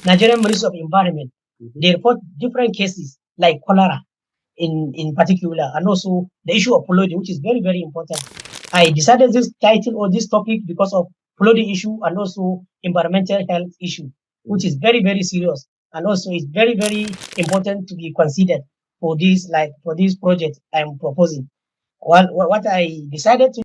Nigerian Ministry of Environment. They report different cases like cholera in particular, and also the issue of flooding, which is very, very important. I decided this title or this topic because of flooding issue and also environmental health issue, which is very, very serious. And also it's very, very important to be considered for this project I'm proposing. What I decided to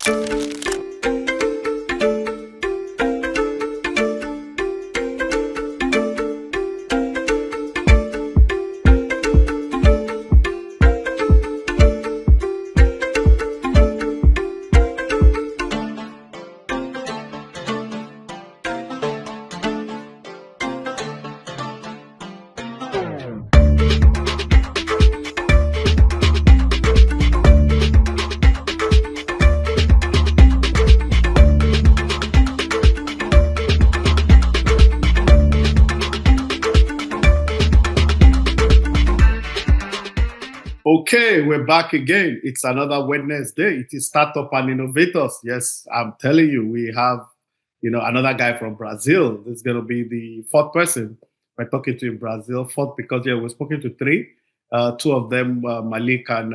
Okay, we're back again. It's another Wednesday. It is Startup and Innovators. Yes, I'm telling you, we have, another guy from Brazil. This is going to be the fourth person we're talking to in Brazil. Fourth because, we're speaking to three. Two of them, Malik and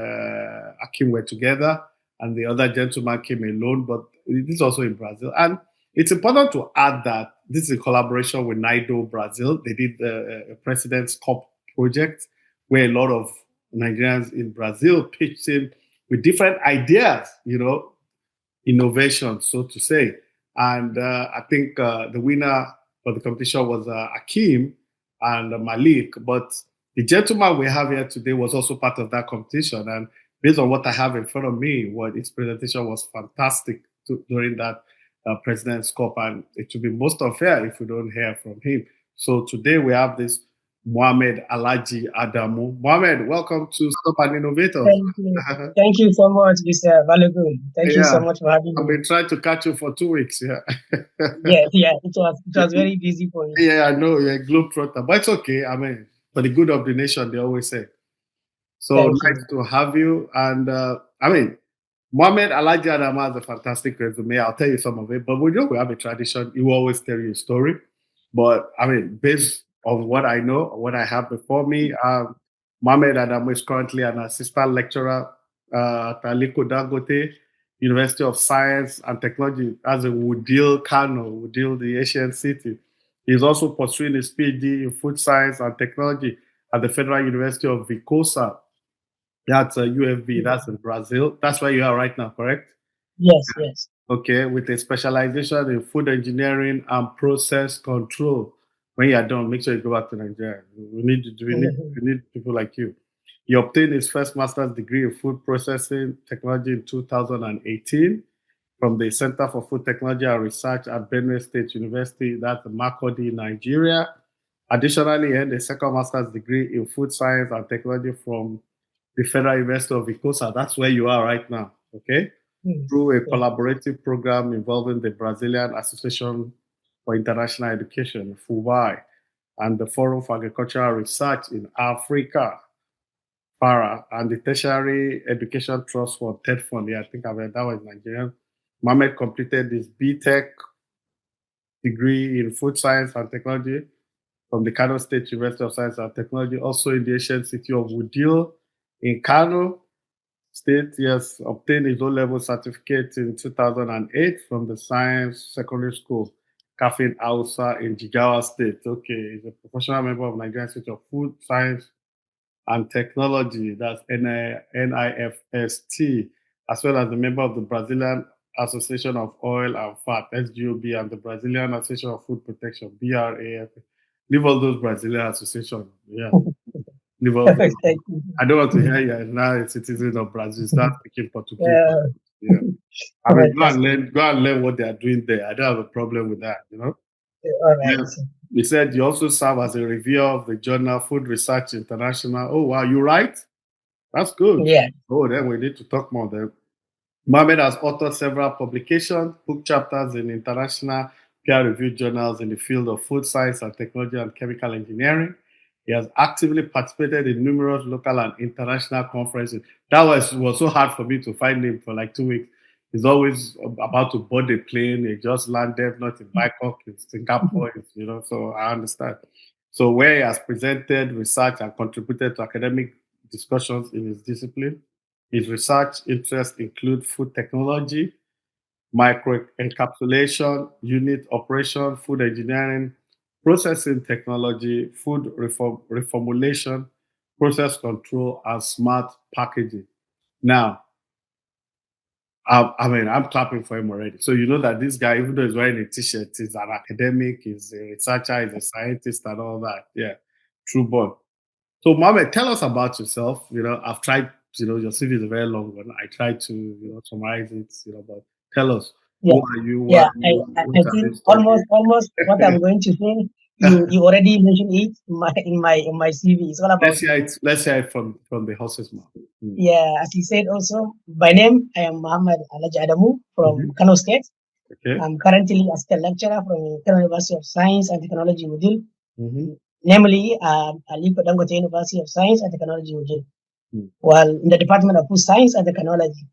Akim, were together, and the other gentleman came alone, but this is also in Brazil. And it's important to add that this is a collaboration with NIDO Brazil. They did a President's Cup project where a lot of Nigerians in Brazil pitched in with different ideas, innovation, so to say. And I think the winner for the competition was Akim and Malik. But the gentleman we have here today was also part of that competition. And based on what I have in front of me, his presentation was fantastic during that President's Cup. And it would be most unfair if we don't hear from him. So today we have this Muhammed Alhaji Adamu. Muhammed, welcome to Stop and Innovators. Thank you. Thank you so much, Mr. Balogun. Thank you so much for having me. I've been trying to catch you for 2 weeks. Yeah. It was very busy for me. Yeah, I know you're a globetrotter, but it's okay. I mean, for the good of the nation, they always say. So nice to have you. And Muhammed Alhaji Adamu has a fantastic resume. I'll tell you some of it, but we have a tradition. He will always tell you a story. But based on what I know, what I have before me, Muhammed Adamu is currently an assistant lecturer at Aliko Dangote, University of Science and Technology, as a Wudil, Kano, Wudil, the Asian city. He's also pursuing his PhD in food science and technology at the Federal University of Viçosa. That's UFV, that's in Brazil. That's where you are right now, correct? Yes. Okay, with a specialization in food engineering and process control. When you are done, make sure you go back to Nigeria. We need people like you. He obtained his first master's degree in food processing technology in 2018 from the Center for Food Technology and Research at Benue State University, that's Makurdi, Nigeria. Additionally, he earned a second master's degree in food science and technology from the Federal University of Viçosa. That's where you are right now, okay? Through a collaborative program involving the Brazilian Association for International Education, FUBAI, and the Forum for Agricultural Research in Africa, FARA, and the Tertiary Education Trust Fund, TED Fund. Yeah, I think I've heard that was Nigerian. Mohammed completed his BTech degree in food science and technology from the Kano State University of Science and Technology, also in the ancient city of Wudil in Kano State. He has obtained his O-level certificate in 2008 from the Science Secondary School, Kafin Hausa in Jigawa State. Okay, he's a professional member of Nigerian Institute of Food Science and Technology, that's NIFST, as well as a member of the Brazilian Association of Oil and Fat, SGOB, and the Brazilian Association of Food Protection, BRAF. Leave all those Brazilian associations. Yeah. Leave all those. I don't want to hear you now a citizen of Brazil start speaking Portuguese. Yeah. I mean, go and learn what they are doing there. I don't have a problem with that, All right. Yeah. He said you also serve as a reviewer of the journal Food Research International. Oh, wow, you write? That's good. Yeah. Oh, then we need to talk more then. Mohammed has authored several publications, book chapters in international peer-reviewed journals in the field of food science and technology and chemical engineering. He has actively participated in numerous local and international conferences. That was so hard for me to find him for like 2 weeks. He's always about to board a plane. He just landed, not in Bangkok, in Singapore, so I understand. So where he has presented research and contributed to academic discussions in his discipline. His research interests include food technology, microencapsulation, unit operation, food engineering, processing technology, food reformulation, process control, and smart packaging. Now, I'm clapping for him already. So you know that this guy, even though he's wearing a t-shirt, he's an academic, he's a researcher, he's a scientist, and all that. Yeah, true born. So, Mohammed, tell us about yourself. I've tried. Your CV is a very long one. I tried to, summarize it. But tell us, Yeah, who are you? What yeah. are you? What I have you think studied? almost what I'm going to say. You already mentioned it in my CV. It's all about Let's hear it. Let's hear it from the horse's mouth. yeah. As you said, also by name I am Muhammed Alhaji Adamu from Mhm. Kano State. Okay. I'm currently assistant lecturer from Federal University of Science and Technology Wudil, Mhm. namely Aliko Dangote University of Science and Technology Wudil. Mm. While in the Department of Food Science and Technology.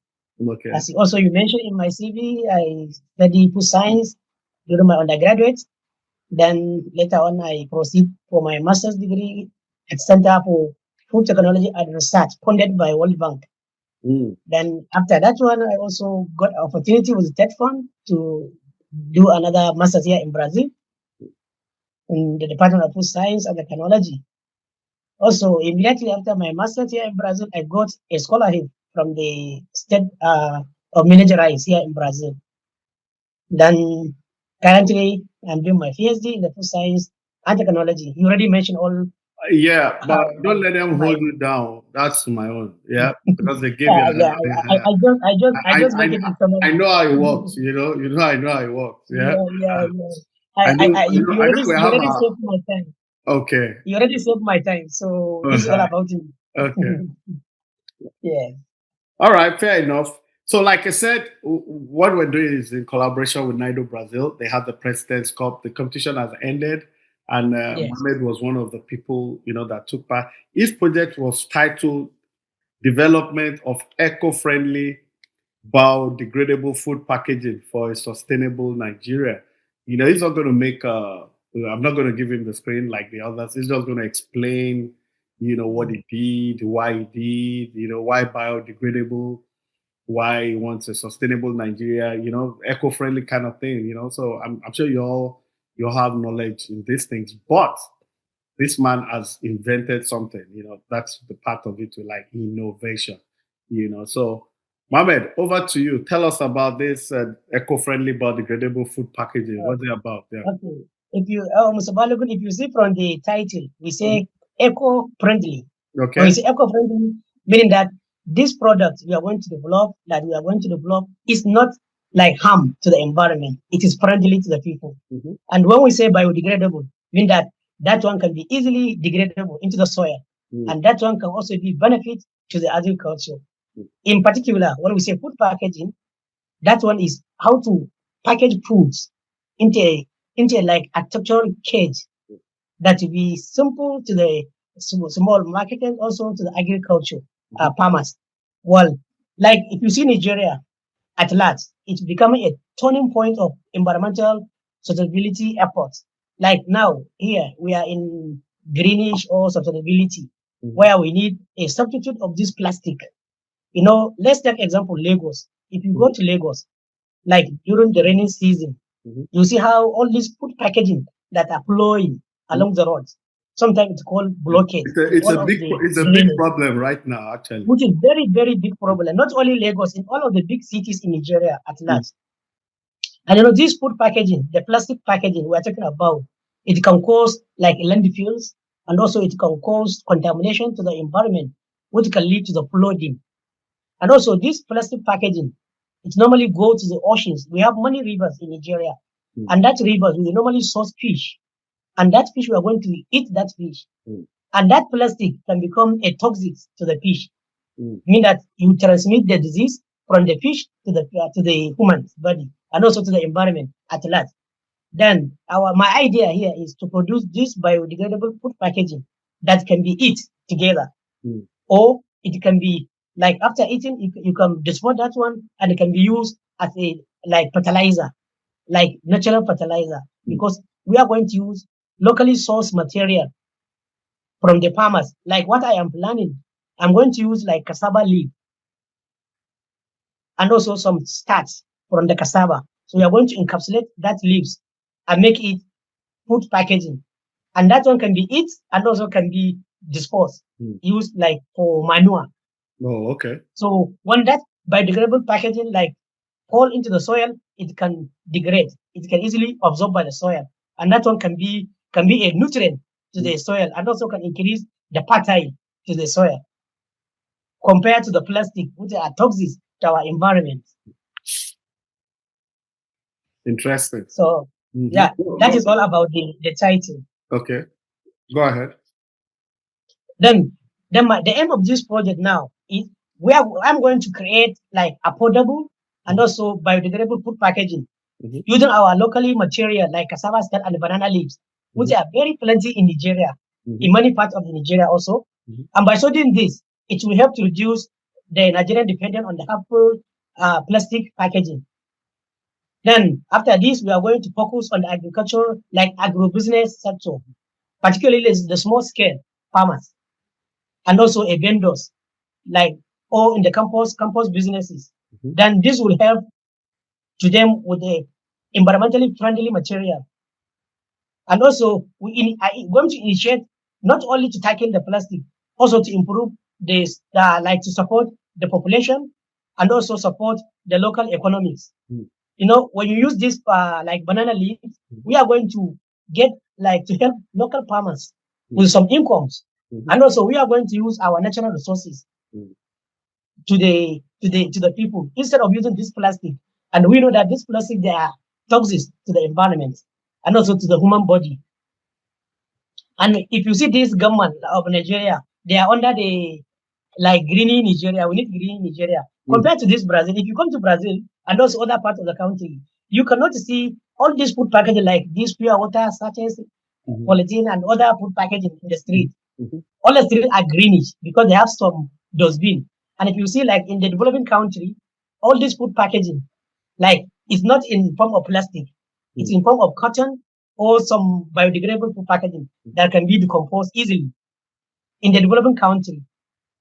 Okay. As also you mentioned in my CV, I studied food science during my undergraduate. Then later on, I proceed for my master's degree at Center for Food Technology and Research, funded by World Bank. Mm. Then after that one, I also got opportunity with TED Fund to do another master's here in Brazil in the Department of Food Science and Technology. Also, immediately after my master's here in Brazil, I got a scholarship from the state of Minas Gerais here in Brazil. Then currently, I'm doing my PhD in the food science and technology. You already mentioned all Yeah, but how don't let them my hold you down. That's my own. Yeah, because they gave you. yeah. I just make it in I summary. know how it works. I know how it works. Yeah. Yeah. I know. You I know already we you have already a. saved my time. Okay. You already saved my time. So this is all Uh-huh. about you. Okay. Yeah. All right, fair enough. So, like I said, what we're doing is in collaboration with Nido Brazil. They have the President's Cup. The competition has ended, and Yes. Mohamed was one of the people that took part. His project was titled "Development of Eco-Friendly Biodegradable Food Packaging for a Sustainable Nigeria." He's not going to make. I'm not going to give him the screen like the others. He's just going to explain what he did, why he did, why biodegradable, why he wants a sustainable Nigeria, eco-friendly kind of thing. So I'm sure you all have knowledge in these things, but this man has invented something. That's the part of it to like innovation. So Mohammed, over to you. Tell us about this eco-friendly biodegradable food packaging. What's it about? Yeah. Okay. If you Mr. Balogun, if you see from the title, we say eco-friendly. When we Okay. say eco-friendly, meaning that this product we are going to develop is not like harm to the environment. It is friendly to the people. Mm-hmm. And when we say biodegradable, mean that one can be easily degradable into the soil. Mm. And that one can also be benefit to the agriculture. In particular, when we say food packaging, that one is how to package foods into a like architectural cage that will be simple to the small market and also to the agriculture farmers. Well, like if you see Nigeria at large, it's becoming a turning point of environmental sustainability efforts. Like now, here we are in greenish or sustainability, where we need a substitute of this plastic. Let's take example Lagos. If you go to Lagos, like during the rainy season, you see how all these food packaging that are flowing along the roads. Sometimes it's called blockade in It's all a of big the it's a big drainage, problem right now, actually. which is very, very big problem. Not only Lagos, in all of the big cities in Nigeria at large. And this food packaging, the plastic packaging we're talking about, it can cause like landfills, and also it can cause contamination to the environment, which can lead to the flooding. And also this plastic packaging, it normally goes to the oceans. We have many rivers in Nigeria, and that rivers we normally source fish, and that fish we are going to eat that fish, and that plastic can become a toxic to the fish, mean that you transmit the disease from the fish to the human body and also to the environment at large. Then my idea here is to produce this biodegradable food packaging that can be eat together, or it can be like after eating you can dispose that one and it can be used as a like fertilizer, like natural fertilizer, because we are going to use locally sourced material from the farmers. Like what I am planning, I'm going to use like cassava leaf and also some starch from the cassava. So we are going to encapsulate that leaves and make it food packaging. And that one can be eaten and also can be disposed, used like for manure. Oh, okay. So when that biodegradable packaging like fall into the soil, it can degrade. It can easily absorb by the soil, and that one can be a nutrient to the soil, and also can increase the fertile to the soil compared to the plastic, which are toxic to our environment. Interesting. So yeah, that is all about the title. Okay, go ahead. Then the aim of this project now is I'm going to create like affordable and also biodegradable food packaging using our locally material like cassava stem and banana leaves, which are very plenty in Nigeria, in many parts of Nigeria also. And by so doing this, it will help to reduce the Nigerian dependence on the harmful plastic packaging. Then after this, we are going to focus on the agriculture, like agribusiness sector, particularly the small scale farmers and also a vendors, like all in the campus businesses. Then this will help to them with a environmentally friendly material. And also I'm going to initiate not only to tackle the plastic, also to improve this, like to support the population and also support the local economics. You know, when you use this like banana leaves, we are going to get like to help local farmers with some incomes. And also we are going to use our natural resources to the people instead of using this plastic. And we know that this plastic, they are toxic to the environment and also to the human body. And if you see this government of Nigeria, they are under the like greening Nigeria. We need greening Nigeria. Compared to this Brazil, if you come to Brazil and also other parts of the country, you cannot see all these food packaging like this pure water, sachets, polythene, and other food packaging in the street. All the streets are greenish because they have some dustbin. And if you see like in the developing country, all this food packaging, like it's not in form of plastic, it's in form of cotton or some biodegradable food packaging that can be decomposed easily in the developing country.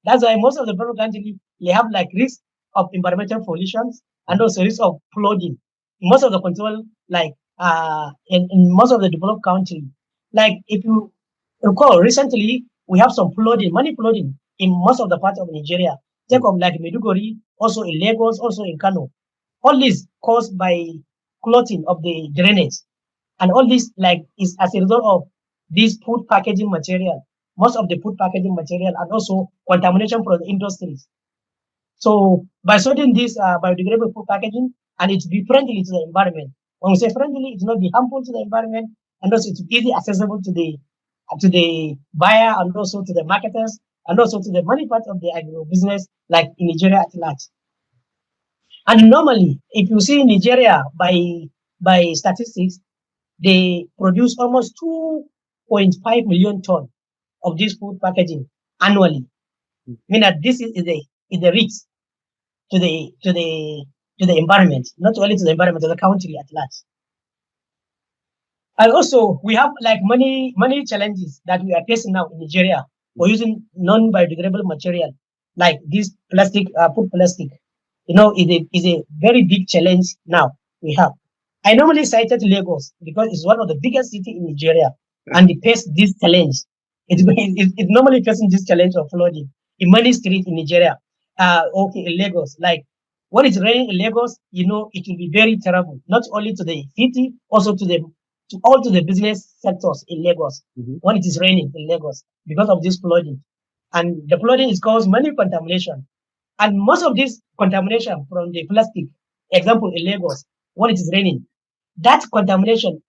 That's why most of the developing country they have like risk of environmental pollutions and also risk of flooding. In most of the control, like in most of the developed country, like if you recall recently we have some flooding, money flooding in most of the parts of Nigeria. Take of like Maiduguri, also in Lagos, also in Kano. All this caused by clogging of the drainage, and all this like is as a result of this food packaging material. Most of the food packaging material and also contamination from the industries. So by sorting this biodegradable food packaging and it be friendly to the environment. When we say friendly, it will not be harmful to the environment and also it's easily accessible to the buyer and also to the marketers and also to the many parts of the agro business like in Nigeria at large. And normally, if you see Nigeria by statistics, they produce almost 2.5 million tons of this food packaging annually. I mean that this is the risk to the environment, not only to the environment, to the country at large. And also we have like many challenges that we are facing now in Nigeria for using non-biodegradable material like this plastic, food plastic. You know, is a very big challenge now we have. I normally cited Lagos because it's one of the biggest cities in Nigeria and it faces this challenge. It normally facing this challenge of flooding in many streets in Nigeria. Okay, in Lagos, like when it's raining in Lagos, you know, it will be very terrible, not only to the city, also to the business sectors in Lagos when it is raining in Lagos because of this flooding. And the flooding is caused many contamination. And most of this contamination from the plastic, example in Lagos, when it is raining, that contamination,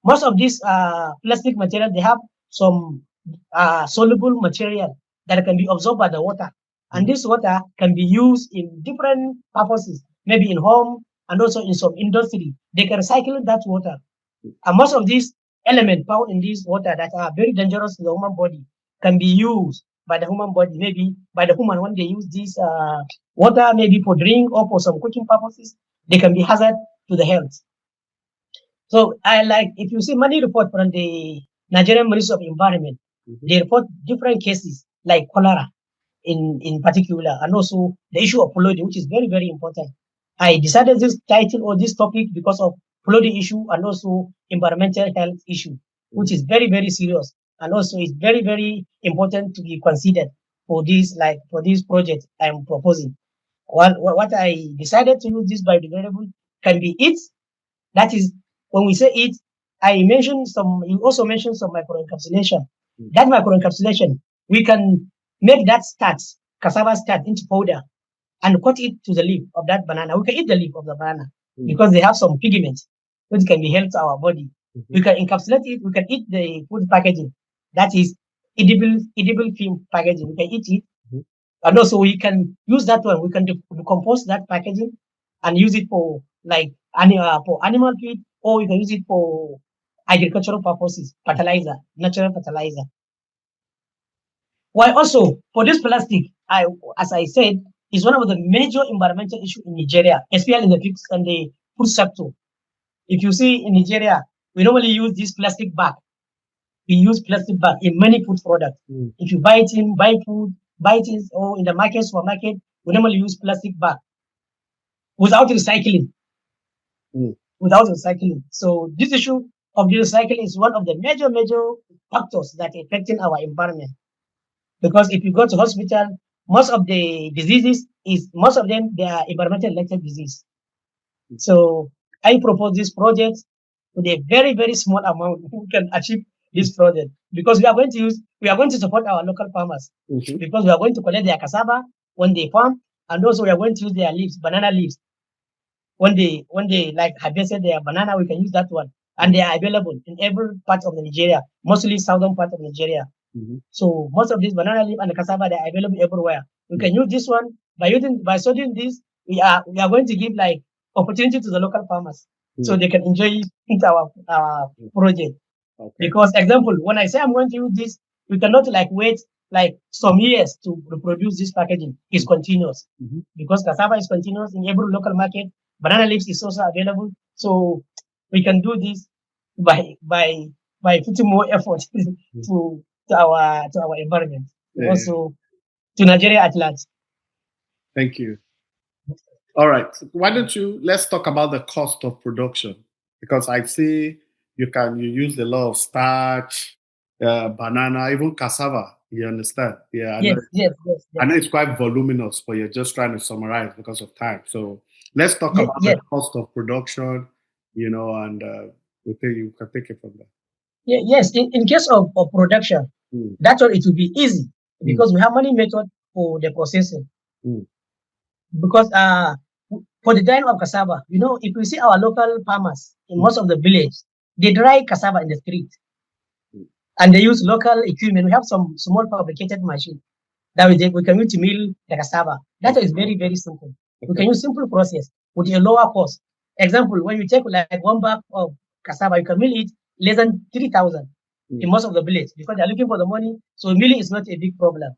most of this plastic material, they have some soluble material that can be absorbed by the water. And this water can be used in different purposes, maybe in home and also in some industry. They can recycle that water. And most of these elements found in this water that are very dangerous to the human body can be used by the human body, maybe by the human when they use this water, maybe for drink or for some cooking purposes, they can be hazard to the health. So I like if you see many reports from the Nigerian Ministry of Environment, they report different cases like cholera in particular, and also the issue of flooding, which is very, very important. I decided this title or this topic because of flooding issue and also environmental health issue, which is very, very serious. And also it's very, very important to be considered for this project I'm proposing. What I decided to use this biodegradable can be it. That is, when we say it, you also mentioned some microencapsulation. That microencapsulation, we can make that cassava starch into powder and cut it to the leaf of that banana. We can eat the leaf of the banana because they have some pigments which can be helped to our body. We can encapsulate it. We can eat the food packaging. That is edible film packaging. We can eat it. And also we can use that one. We can decompose that packaging and use it for animal feed, or we can use it for agricultural purposes, fertilizer, natural fertilizer. While also for this plastic, as I said, is one of the major environmental issues in Nigeria, especially in the food sector. If you see in Nigeria, we normally use this plastic bag. We use plastic bag in many food products. If you buy it or in the supermarket, we normally use plastic bag without recycling. So this issue of the recycling is one of the major factors that are affecting our environment. Because if you go to hospital, most of the diseases they are environmental related disease. So I propose this project with a very, very small amount. We can achieve this project because we are going to support our local farmers because we are going to collect their cassava when they farm, and also we are going to use their leaves, banana leaves. When they harvested their banana, we can use that one, and they are available in every part of Nigeria, mostly southern part of Nigeria. So most of these banana leaf and the cassava, they are available everywhere. We can use this one by studying this. We are going to give opportunity to the local farmers so they can enjoy our project. Because example, when I say I'm going to use this, we cannot wait some years to reproduce this packaging. It's continuous because cassava is continuous in every local market. Banana leaves is also available, so we can do this by putting more effort to our environment, also to Nigeria at large. Thank you. All right, why don't let's talk about the cost of production, because I see you use a lot of starch, banana, even cassava. You understand? Yeah. Yes. I know it's quite voluminous, but you're just trying to summarize because of time. So let's talk about the cost of production, and you can take it from there. Yes. In case of production, that's why it will be easy because we have many methods for the processing. Because for the drying of cassava, if we see our local farmers in most of the village, they dry cassava in the street. And they use local equipment. We have some small fabricated machine that we can use to mill the cassava. That is very, very simple. We can use simple process with a lower cost. Example, when you take 1 bag of cassava, you can mill it less than 3,000 in most of the village because they're looking for the money. So milling is not a big problem.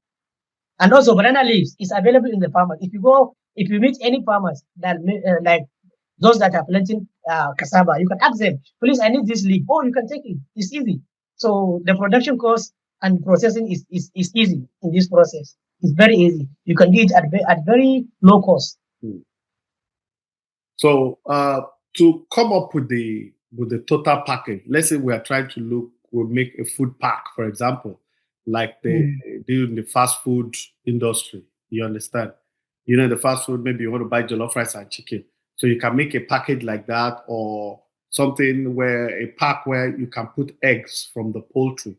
And also banana leaves is available in the farmers. If you meet any farmers that those that are planting cassava, you can ask them, please, I need this leaf. Oh, you can take it. It's easy. So the production cost and processing is easy in this process. It's very easy. You can do it at very low cost. So to come up with the total package, let's say we are trying to we'll make a food pack, for example, like they do in the fast food industry. You understand? The fast food, maybe you want to buy jollof rice and chicken. So you can make a package like that, or something a pack where you can put eggs from the poultry.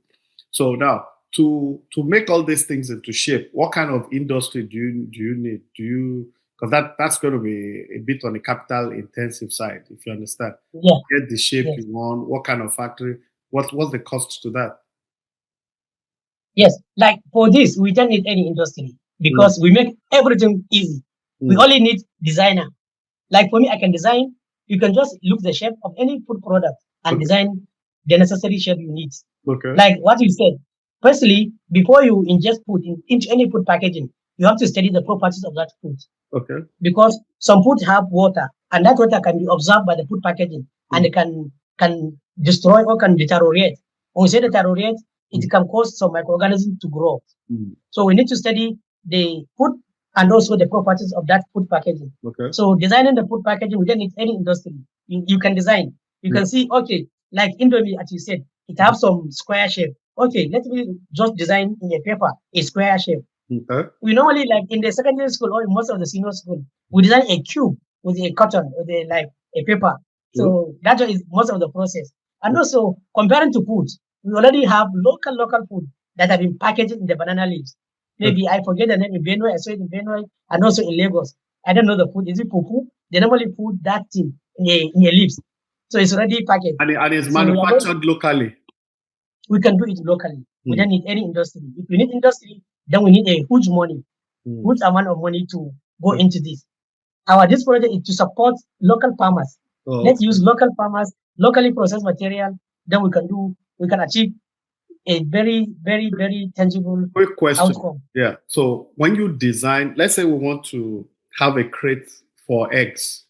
So now to make all these things into shape, what kind of industry do you need? Because that's going to be a bit on the capital intensive side, if you understand. Yeah. Get the shape you want, what kind of factory, what's the cost to that? Yes, like for this, we don't need any industry because we make everything easy. We only need designer. Like for me, I can design. You can just look the shape of any food product and design the necessary shape you need. Okay. Like what you said. Firstly, before you ingest food into any food packaging, you have to study the properties of that food. Okay. Because some food have water, and that water can be absorbed by the food packaging, and it can destroy or can deteriorate When we say deteriorate, it can cause some microorganisms to grow. So we need to study the food and also the properties of that food packaging. Okay. So designing the food packaging, we don't need any industry. You can design. You can see, okay, like Indomie, as you said, it has some square shape. Okay, let me just design in a paper a square shape. Okay. We normally, like in the secondary school or in most of the senior school, we design a cube with a cotton, with a paper. So that is most of the process. And also comparing to food, we already have local food that have been packaged in the banana leaves. Maybe I forget the name in Benue, I saw it in Benue and also in Lagos. I don't know the food. Is it fufu? They normally put that thing in a leaves. So it's already packaged. And it's manufactured locally. We can do it locally. We don't need any industry. If we need industry, then we need a huge amount of money to go into this. This project is to support local farmers. Let's use local farmers, locally processed material. Then we can achieve a very, very, very tangible quick question. Outcome. Yeah. So when you design, let's say we want to have a crate for eggs,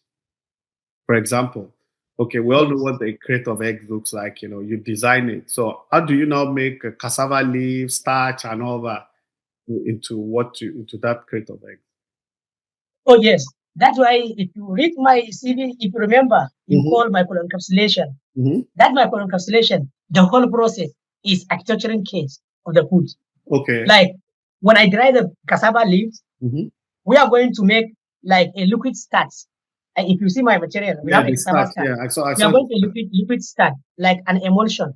for example. Okay, we all know what a crate of eggs looks like. You design it. So how do you now make a cassava leaf, starch, and all that into that crate of eggs? Oh yes, that's why if you read my CV, if you remember, you call microencapsulation. That microencapsulation, the whole process is architectural case of the food. Okay. Like when I dry the cassava leaves, we are going to make like a liquid starch. And if you see my material, we have a cassava starch. Yeah, I saw we are going to liquid starch, like an emulsion.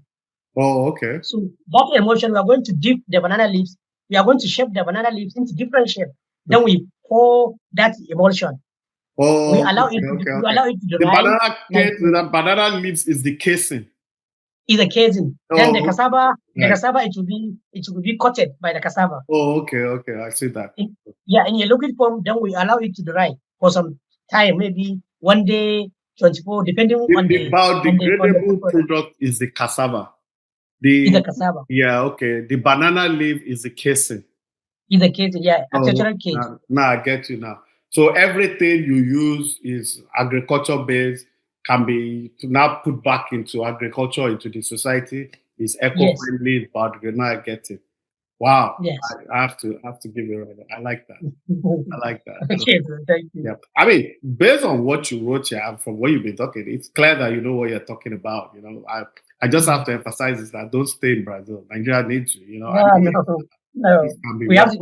Oh, okay. So that emulsion, we are going to dip the banana leaves. We are going to shape the banana leaves into different shape. Then we pour that emulsion. Oh, we allow it to dry. The banana leaves is the casing. Is a casing. Then the cassava, it will be coated by the cassava. Oh, okay. I see that. In a liquid form, then we allow it to dry for some time, maybe 1 day, 24, depending on the biodegradable product is the cassava. Is the cassava. Yeah, okay. The banana leaf is the casing. Is the casing, yeah, architectural case. Now I get you now. So everything you use is agriculture based, can be now put back into agriculture, into the society, is eco-friendly, but now I get it. Wow. Yes. I have to give you a right. I like that. Okay, thank you. Yeah. I mean, based on what you wrote here and from what you've been talking, it's clear that you know what you're talking about. I just have to emphasize is that don't stay in Brazil. Nigeria needs you. No. We have to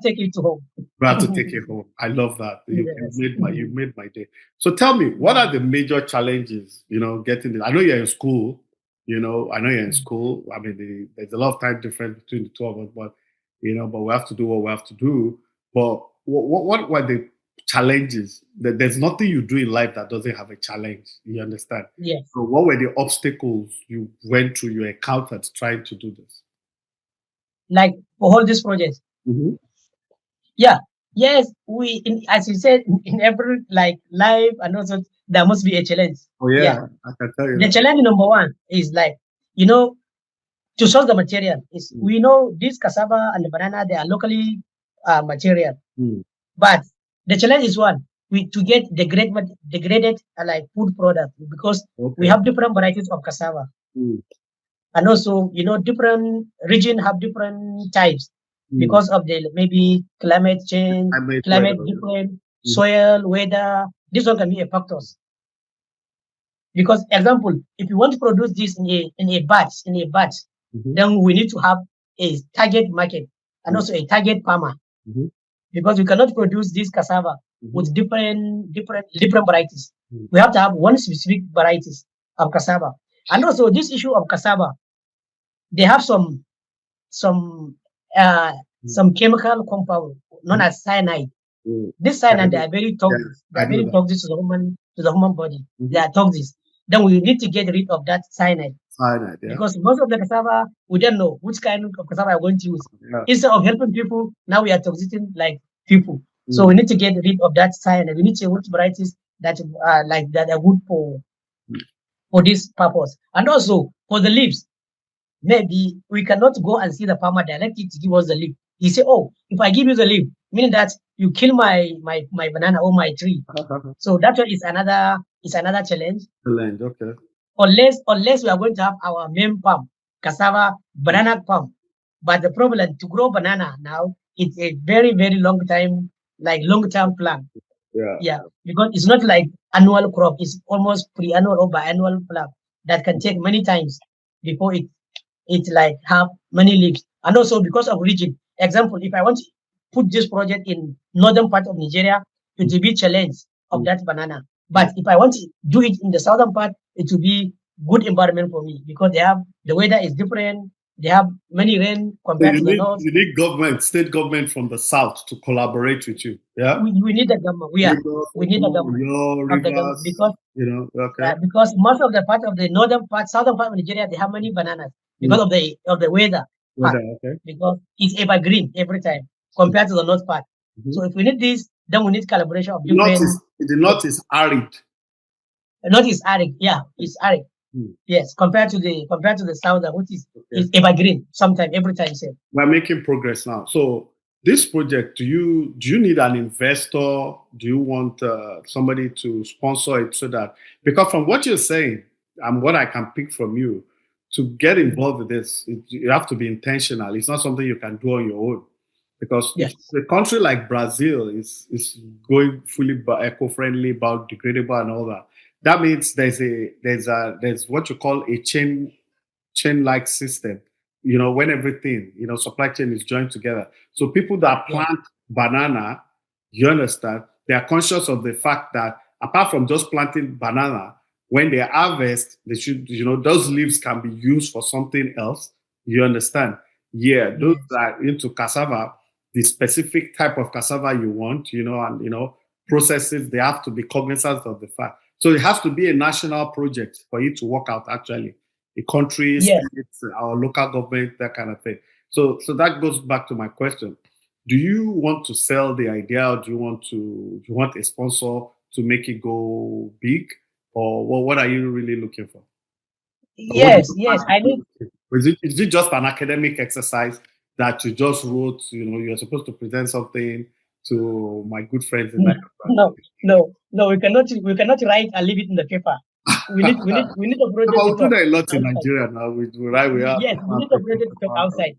take it to home. We have to take it home. I love that. You made my day. So tell me, what are the major challenges? Getting it. I know you're in school. I know you're in school. I mean, there's a lot of time difference between the two of us, but we have to do what we have to do. But what were the challenges? There's nothing you do in life that doesn't have a challenge. You understand? Yes. So what were the obstacles you went through, you encountered trying to do this? Like for all these projects. Yeah. Yes, as you said, in every life and also there must be a challenge. Oh yeah. I can tell you. The challenge number one is to source the material. We know this cassava and the banana, they are locally material. But the challenge is to get degraded food product, because we have different varieties of cassava. And also, different region have different types because of the maybe climate change, climate different, soil, weather. This one can be a factors. Because example, if you want to produce this in a batch, then we need to have a target market and also a target farmer. Because we cannot produce this cassava with different varieties. We have to have one specific varieties of cassava. And also this issue of cassava, they have some chemical compound known as cyanide. This cyanide, they are very toxic. They are very toxic to the human body. They are toxic. Then we need to get rid of that cyanide. Because most of the cassava, we don't know which kind of cassava we are going to use. Instead of helping people, now we are toxicing people. So we need to get rid of that cyanide. We need to use varieties that are good for this purpose. And also for the leaves, maybe we cannot go and see the farmer directly to give us the leaf. He say, "Oh, if I give you the leaf, meaning that you kill my banana or my tree." So that is another challenge. Okay. Unless we are going to have our main farm cassava, banana palm. But the problem to grow banana now, it's a very, very long time, like long-term plan. Yeah, because it's not like annual crop. It's almost pre-annual or biannual plan that can take many times before it like have many leaves. And also because of region. Example, if I want to put this project in northern part of Nigeria, it will be challenge of that banana. But if I want to do it in the southern part, it will be good environment for me because they have the weather is different. They have many rain So compared to the north. you need government, state government from the south to collaborate with you. Yeah. We need a government. We need a government of the government because because most of the part of the northern part, southern part of Nigeria, they have many bananas because of the weather. Because it's evergreen every time compared to the north part. So if we need this, then we need collaboration of different. The north is arid. The north is arid. Yeah, it's arid. Yes, compared to the southern, which is evergreen. Sometimes every time. We're making progress now. So this project, do you need an investor? Do you want somebody to sponsor it so that, because from what you're saying and what I can pick from you, to get involved with this, you have to be intentional. It's not something you can do on your own. Because if a country like Brazil is going fully eco-friendly, biodegradable and all that, that means there's what you call a chain-like system. When everything, supply chain is joined together. So people that plant banana, you understand, they are conscious of the fact that apart from just planting banana, when they harvest, they should, those leaves can be used for something else. You understand? Yeah, those that are into cassava, the specific type of cassava you want, and processes, they have to be cognizant of the fact. So it has to be a national project for it to work out, actually. A country, states, our local government, that kind of thing. So that goes back to my question. Do you want to sell the idea, or do you want a sponsor to make it go big? Or what are you really looking for? Yes, I need. Is it just an academic exercise that you just wrote? You're supposed to present something to my good friends in No. We cannot write and leave it in the paper. We need a project to talk. A lot in Nigeria now. We need a project to talk outside.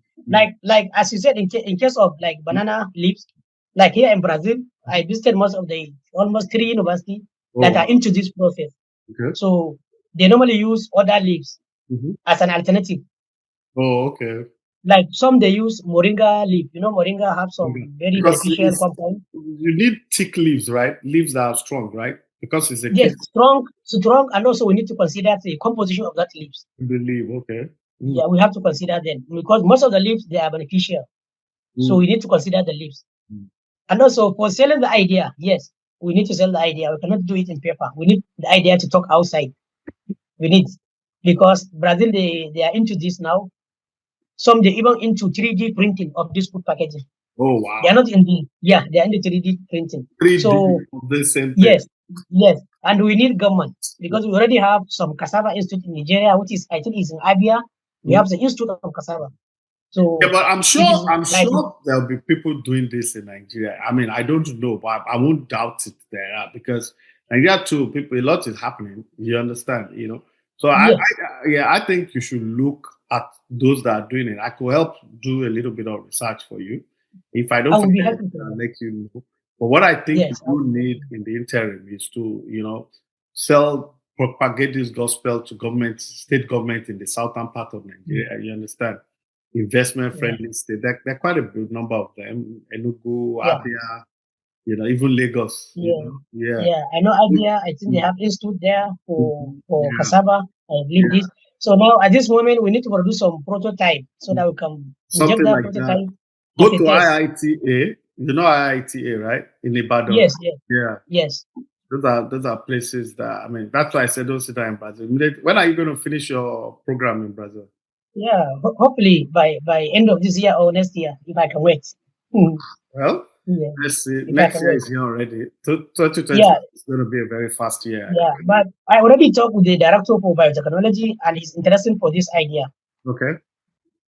Like as you said, in case of like banana leaves, like here in Brazil, I visited almost 3 universities that are into this process. Okay. So they normally use other leaves as an alternative. Oh, okay. Like some they use moringa leaf. Moringa have some very beneficial compounds. You need thick leaves, right? Leaves that are strong, right? Because it's strong, and also we need to consider the composition of that leaves. The leaf, okay. Yeah, we have to consider them because most of the leaves they are beneficial. So we need to consider the leaves. And also for selling the idea, yes, we need to sell the idea. We cannot do it in paper. We need the idea to talk outside. We need, because Brazil they are into this now. Some they even into 3D printing of this food packaging. Oh wow! They are not in they are in the 3D printing. 3D so of the same thing. Yes, and we need government because we already have some cassava institute in Nigeria, which is I think is in Abia. We have the institute of cassava. So yeah, but I'm sure there'll be people doing this in Nigeria. I mean, I don't know, but I won't doubt it there because Nigeria too, a lot is happening. You understand, So I think you should look at those that are doing it. I could help do a little bit of research for you. If I don't, I'll let you know. But what I think you need in the interim is to, propagate this gospel to state government in the southern part of Nigeria. You understand? Investment friendly state. There are quite a big number of them. Enugu, Abia, even Lagos. I know Abia. I think they have institute there for cassava. I believe this. So now at this moment we need to produce some prototype so that we can something like prototype. Go to IITA. You know IITA, right? In Ibadan. Yes. Those are places that, that's why I said don't sit down in Brazil. When are you going to finish your program in Brazil? Yeah, hopefully by end of this year or next year, if I can wait. Well, let's see. Next year is here already. 2020 is going to be a very fast year. Yeah, but I already talked with the director for biotechnology, and he's interested for this idea. Okay.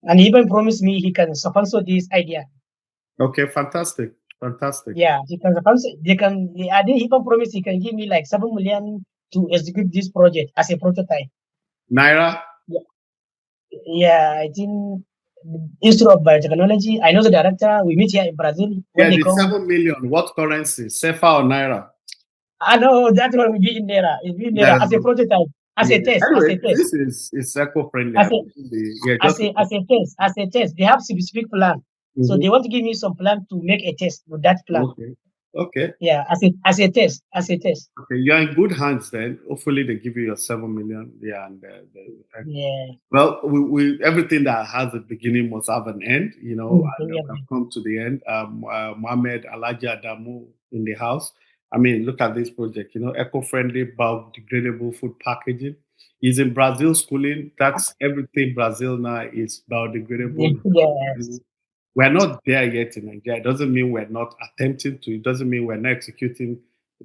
And he even promised me he can sponsor this idea. Okay, fantastic. Yeah, he can sponsor. I didn't even promise he can give me like 7 million to execute this project as a prototype. Naira? Yeah, I think Institute of Biotechnology. I know the director. We meet here in Brazil. When Yeah, they the come, 7 million. What currency? Sefa or Naira? I know that one will be in Naira. It's in Yeah. Naira as a prototyp, as Yeah. a test, as Anyway, a test, this is eco-friendly. as a Yeah, just as a test, as a test. They have specific plan, so Mhm. they want to give me some plan to make a test with that plan. Okay. Okay. Yeah, as a test. Okay. You're in good hands then. Hopefully they give you your 7 million. Yeah, and Yeah. well, we everything that has a beginning must have an end, you know, and we have come to the end. Muhammed Alhaji Adamu in the house. I mean, look at this project, you know, eco-friendly, biodegradable food packaging. He's in Brazil schooling. That's everything Brazil now is biodegradable. Yes. We're not there yet in Nigeria. It doesn't mean we're not attempting to. It doesn't mean we're not executing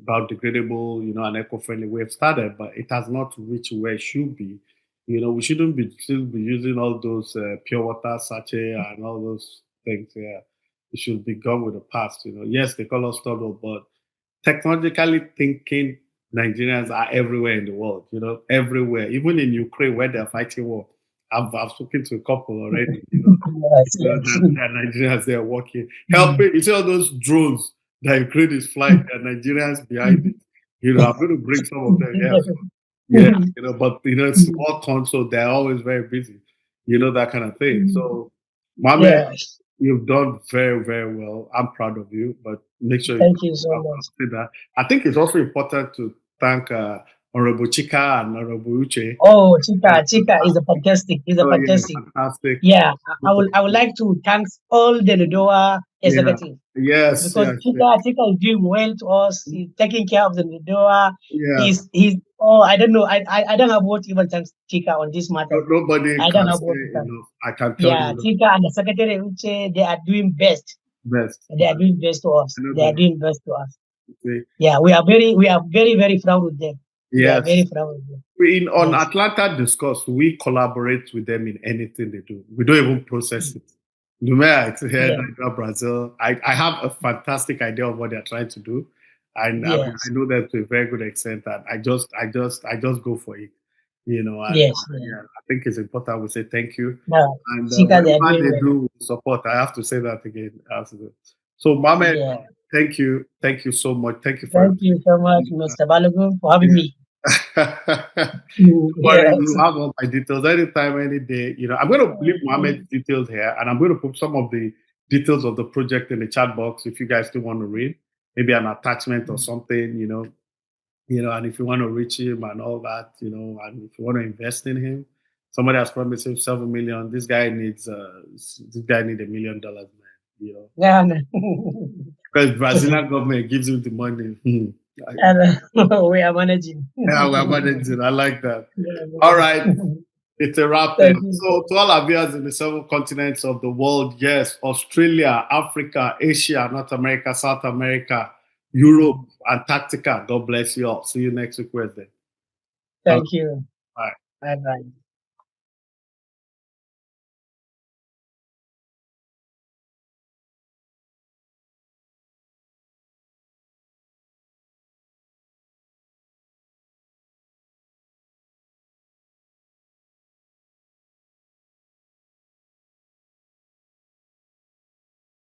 biodegradable, you know, and eco-friendly. We've started, but it has not reached where it should be. You know, we shouldn't be still be using all those pure water sachet and all those things. Yeah, it should be gone with the past. You know, yes, they call us stubborn, but technologically thinking Nigerians are everywhere in the world. You know, everywhere, even in Ukraine where they're fighting war. I've spoken to a couple already. Yes, yes. That Nigerians there working, helping. You see all those drones that Ukraine is flying, there are Nigerians behind it. You know, I'm going to bring some of them here. Yeah, you know, but you know, it's small console, they're always very busy, you know, that kind of thing. So, Mohammed, Yes. you've done very, very well. I'm proud of you, but make sure you Thank you so much. consider that. I think it's also important to thank Honorable Chika and Honorable Uche. Oh, Yeah, Chica is a fantastic. Is a oh, yeah, fantastic. fantastic. Yeah, I would like to thank all the Ludoa Yeah, executive yes, because yes, yes. Chica is doing well to us. He's taking care of the Ludoa. Yeah. He's oh I don't know. I don't have what to even thank Chica on this matter. Nobody I don't can have say what to thank. enough. I can tell Yeah, you Chica and the secretary Uche, they are doing best. the best. They are doing best to us. I know They are that. doing best to us. Okay. Yeah, we are very proud with them. We are Yes. very proud with them. On Yes. Atlanta Discuss, we collaborate with them in anything they do. We don't even process it. Lumea, it's here Yeah. in Brazil. I have a fantastic idea of what they're trying to do. And I mean, I Yes. know that to a very good extent that I just go for it. You know, and Yes. Yeah. yeah, I think it's important we say thank you. No, And Chica, they are whatever doing they well. do, support. I have to say that again. I have to do. So, Mohammed, Yeah. thank you. Thank you so much. Thank you for Thank you so much, Mr. Balogun, for having yeah. me. Don't worry, you Yes. have all my details anytime, any day. You know, I'm going to leave Mohammed's details here, and I'm going to put some of the details of the project in the chat box if you guys still want to read, maybe an attachment or something. And if you want to reach him and all that, and if you want to invest in him, somebody has promised him 7 million. This guy needs $1 million, man. Yeah. Because Brazilian government gives him the money. And, we are managing. Yeah, we're managing. I like that. Yeah, All right. It's a wrap then. thank you. So, to all our viewers in the 7 continents of the world, yes, Australia, Africa, Asia, North America, South America, Europe, Antarctica. God bless you all. See you next week, Wednesday. Thank you. Bye. Bye bye.